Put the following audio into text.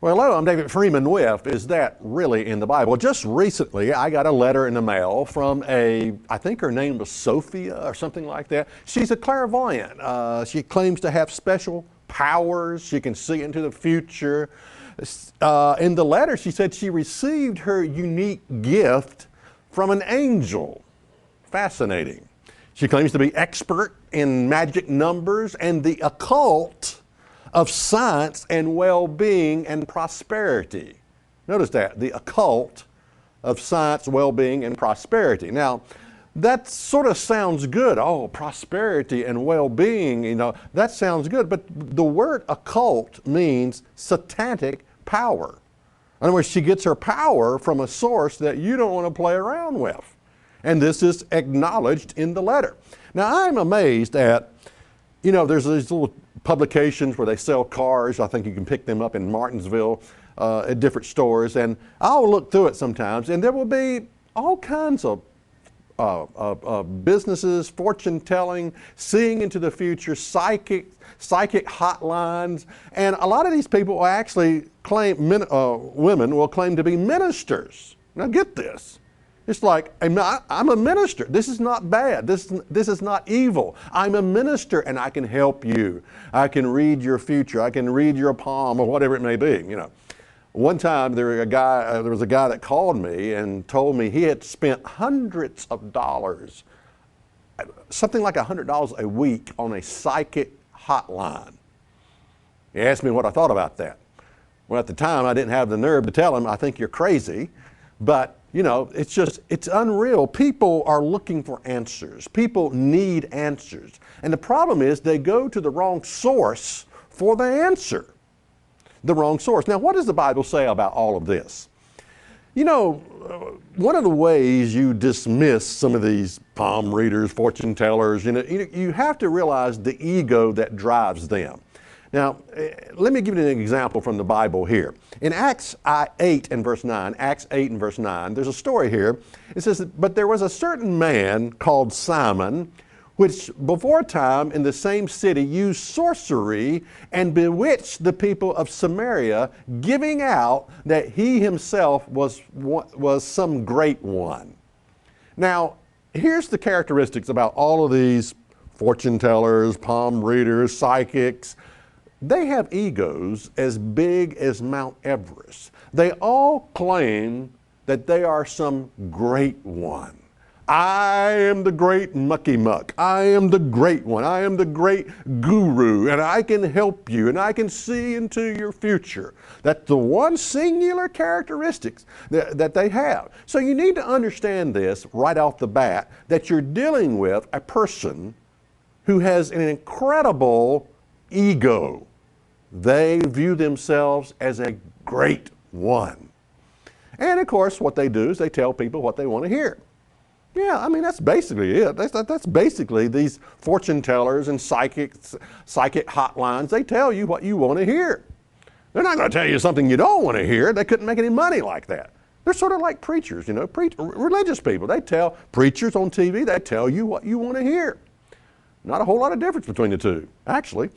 Well, hello, I'm David Freeman with Is That Really in the Bible? Just recently, I got a letter in the mail from I think her name was Sophia or something like that. She's a clairvoyant. She claims to have special powers. She can see into the future. In the letter, she said she received her unique gift from an angel. Fascinating. She claims to be expert in magic numbers and the occult of science and well-being and prosperity. Notice that, the occult of science, well-being, and prosperity. Now, that sort of sounds good. Oh, prosperity and well-being, that sounds good. But the word occult means satanic power. In other words, she gets her power from a source that you don't want to play around with. And this is acknowledged in the letter. Now, I'm amazed at, there's these little publications where they sell cars. I think you can pick them up in Martinsville at different stores. And I'll look through it sometimes, and there will be all kinds of businesses, fortune telling, seeing into the future, psychic hotlines. And a lot of these people will actually claim, women will claim to be ministers. Now get this. It's like, I'm a minister. This is not bad. This is not evil. I'm a minister and I can help you. I can read your future. I can read your palm or whatever it may be. One time there was a guy that called me and told me he had spent hundreds of dollars, something like $100 a week on a psychic hotline. He asked me what I thought about that. Well, at the time I didn't have the nerve to tell him, I think you're crazy, but it's unreal. People are looking for answers. People need answers. And the problem is they go to the wrong source for the answer. The wrong source. Now, what does the Bible say about all of this? One of the ways you dismiss some of these palm readers, fortune tellers, you have to realize the ego that drives them. Now, let me give you an example from the Bible here. In Acts 8 and verse 9, there's a story here. It says, but there was a certain man called Simon, which before time in the same city used sorcery and bewitched the people of Samaria, giving out that he himself was some great one. Now, here's the characteristics about all of these fortune tellers, palm readers, psychics. They have egos as big as Mount Everest. They all claim that they are some great one. I am the great mucky muck. I am the great one. I am the great guru, and I can help you, and I can see into your future. That's the one singular characteristics that they have. So you need to understand this right off the bat, that you're dealing with a person who has an incredible ego. They view themselves as a great one. And of course, what they do is they tell people what they want to hear. Yeah, that's basically it. That's basically these fortune tellers and psychic hotlines. They tell you what you want to hear. They're not going to tell you something you don't want to hear. They couldn't make any money like that. They're sort of like preachers, religious people. They tell preachers on TV, they tell you what you want to hear. Not a whole lot of difference between the two, actually.